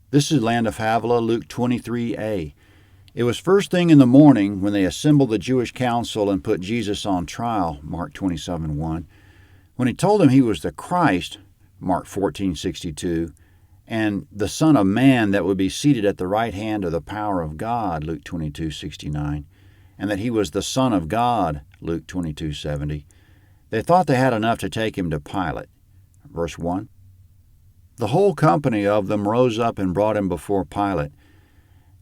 This is Land of Havilah, Luke 23a. It was first thing in the morning when they assembled the Jewish council and put Jesus on trial, Mark 27:1. When he told them he was the Christ, Mark 14:62, and the Son of Man that would be seated at the right hand of the power of God, Luke 22:69, and that he was the Son of God, Luke 22:70, they thought they had enough to take him to Pilate. Verse 1. The whole company of them rose up and brought him before Pilate.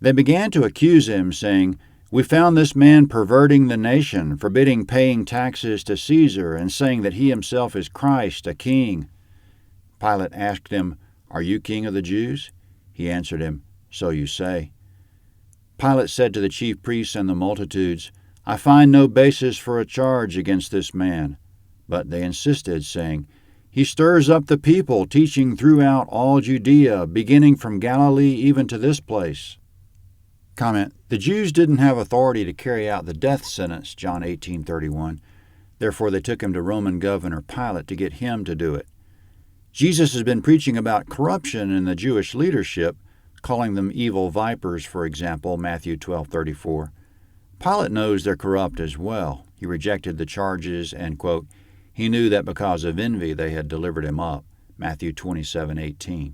They began to accuse him, saying, "We found this man perverting the nation, forbidding paying taxes to Caesar, and saying that he himself is Christ, a king." Pilate asked him, "Are you king of the Jews?" He answered him, "So you say." Pilate said to the chief priests and the multitudes, "I find no basis for a charge against this man." But they insisted, saying, "He stirs up the people, teaching throughout all Judea, beginning from Galilee even to this place." Comment: The Jews didn't have authority to carry out the death sentence, John 18:31. Therefore they took him to Roman governor Pilate to get him to do it. Jesus has been preaching about corruption in the Jewish leadership, calling them evil vipers, for example, Matthew 12:34. Pilate knows they're corrupt as well. He rejected the charges and, quote, he knew that because of envy they had delivered him up, Matthew 27:18.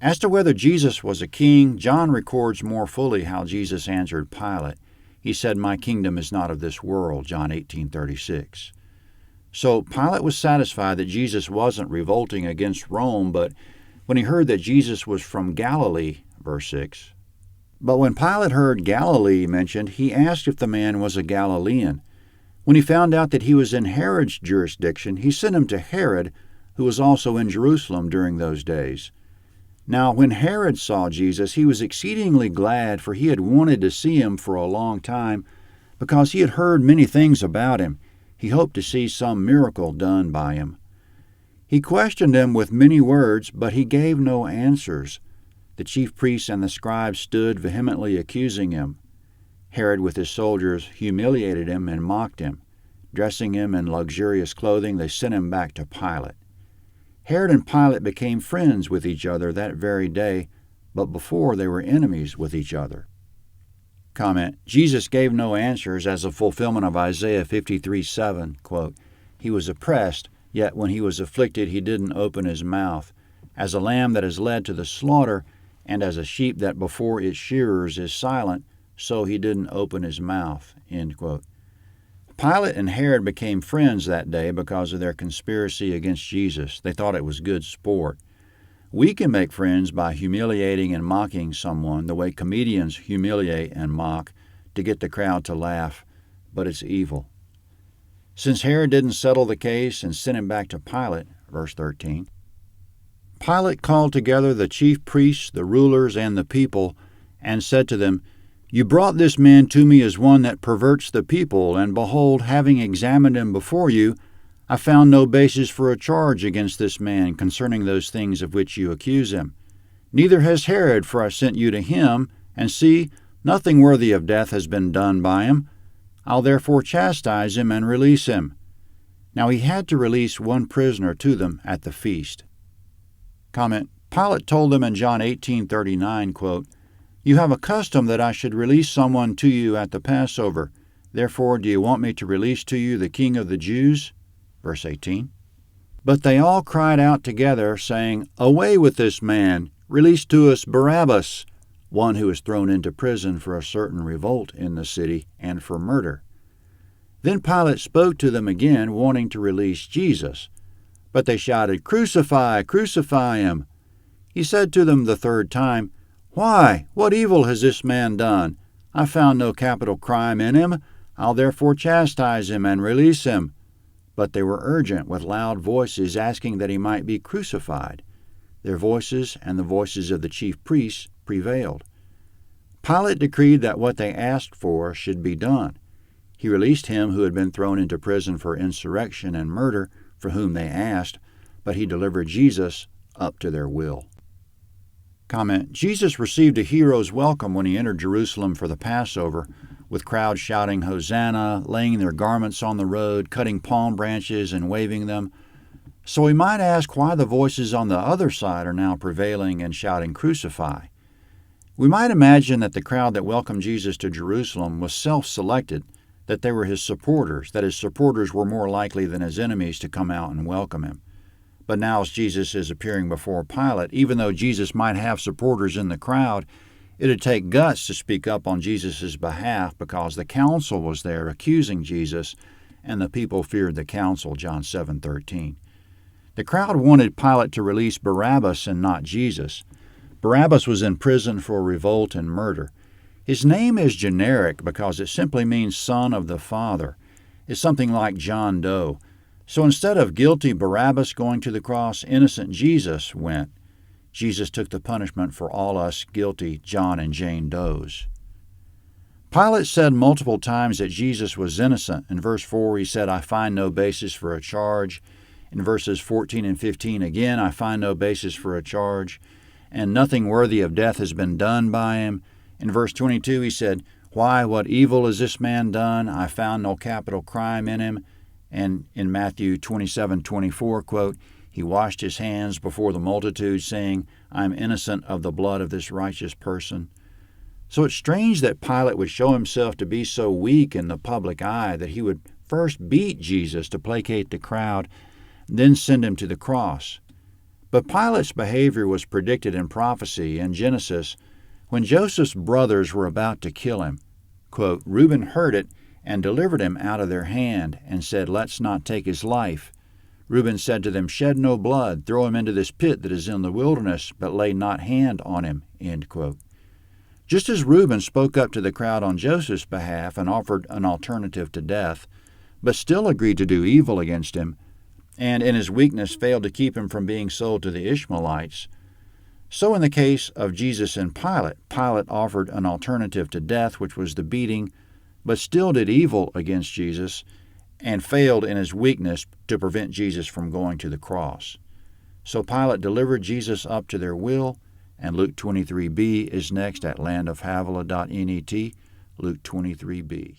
As to whether Jesus was a king, John records more fully how Jesus answered Pilate. He said, "My kingdom is not of this world," John 18:36. So Pilate was satisfied that Jesus wasn't revolting against Rome, but when he heard that Jesus was from Galilee, verse 6. But when Pilate heard Galilee mentioned, he asked if the man was a Galilean. When he found out that he was in Herod's jurisdiction, he sent him to Herod, who was also in Jerusalem during those days. Now, when Herod saw Jesus, he was exceedingly glad, for he had wanted to see him for a long time, because he had heard many things about him. He hoped to see some miracle done by him. He questioned him with many words, but he gave no answers. The chief priests and the scribes stood vehemently accusing him. Herod with his soldiers humiliated him and mocked him. Dressing him in luxurious clothing, they sent him back to Pilate. Herod and Pilate became friends with each other that very day, but before they were enemies with each other. Comment: Jesus gave no answers as a fulfillment of Isaiah 53:7, quote, "He was oppressed, yet when he was afflicted he didn't open his mouth. As a lamb that is led to the slaughter, and as a sheep that before its shearers is silent, so he didn't open his mouth," end quote. Pilate and Herod became friends that day because of their conspiracy against Jesus. They thought it was good sport. We can make friends by humiliating and mocking someone the way comedians humiliate and mock to get the crowd to laugh, but it's evil. Since Herod didn't settle the case and sent him back to Pilate, verse 13, Pilate called together the chief priests, the rulers, and the people, and said to them, "You brought this man to me as one that perverts the people, and behold, having examined him before you, I found no basis for a charge against this man concerning those things of which you accuse him. Neither has Herod, for I sent you to him, and see, nothing worthy of death has been done by him. I'll therefore chastise him and release him." Now he had to release one prisoner to them at the feast. Comment: Pilate told them in John 18:39, quote, "You have a custom that I should release someone to you at the Passover. Therefore do you want me to release to you the King of the Jews?" Verse 18. But they all cried out together, saying, "Away with this man! Release to us Barabbas," one who was thrown into prison for a certain revolt in the city and for murder. Then Pilate spoke to them again, wanting to release Jesus. But they shouted, "Crucify, crucify him!" He said to them the third time, "Why? What evil has this man done? I found no capital crime in him. I'll therefore chastise him and release him." But they were urgent with loud voices, asking that he might be crucified. Their voices and the voices of the chief priests prevailed. Pilate decreed that what they asked for should be done. He released him who had been thrown into prison for insurrection and murder, for whom they asked, but he delivered Jesus up to their will. Comment: Jesus received a hero's welcome when he entered Jerusalem for the Passover, with crowds shouting Hosanna, laying their garments on the road, cutting palm branches and waving them. So we might ask why the voices on the other side are now prevailing and shouting, "Crucify." We might imagine that the crowd that welcomed Jesus to Jerusalem was self-selected, that they were his supporters, that his supporters were more likely than his enemies to come out and welcome him. But now as Jesus is appearing before Pilate, even though Jesus might have supporters in the crowd, it'd take guts to speak up on Jesus' behalf because the council was there accusing Jesus, and the people feared the council, John 7:13. The crowd wanted Pilate to release Barabbas and not Jesus. Barabbas was in prison for revolt and murder. His name is generic because it simply means son of the Father. It's something like John Doe. So instead of guilty Barabbas going to the cross, innocent Jesus went. Jesus took the punishment for all us guilty John and Jane Does. Pilate said multiple times that Jesus was innocent. In verse 4, he said, "I find no basis for a charge." In verses 14 and 15, again, "I find no basis for a charge, and nothing worthy of death has been done by him." In verse 22, he said, "Why, what evil has this man done? I found no capital crime in him." And in Matthew 27:24, quote, "He washed his hands before the multitude, saying, I am innocent of the blood of this righteous person." So it's strange that Pilate would show himself to be so weak in the public eye that he would first beat Jesus to placate the crowd, then send him to the cross. But Pilate's behavior was predicted in prophecy in Genesis when Joseph's brothers were about to kill him. Quote, "Reuben heard it and delivered him out of their hand, and said, Let's not take his life. Reuben said to them, Shed no blood, throw him into this pit that is in the wilderness, but lay not hand on him." End quote. Just as Reuben spoke up to the crowd on Joseph's behalf and offered an alternative to death, but still agreed to do evil against him, and in his weakness failed to keep him from being sold to the Ishmaelites, so in the case of Jesus and Pilate, Pilate offered an alternative to death, which was the beating, but still did evil against Jesus and failed in his weakness to prevent Jesus from going to the cross. So Pilate delivered Jesus up to their will, and Luke 23b is next at landofhavilah.net, Luke 23b.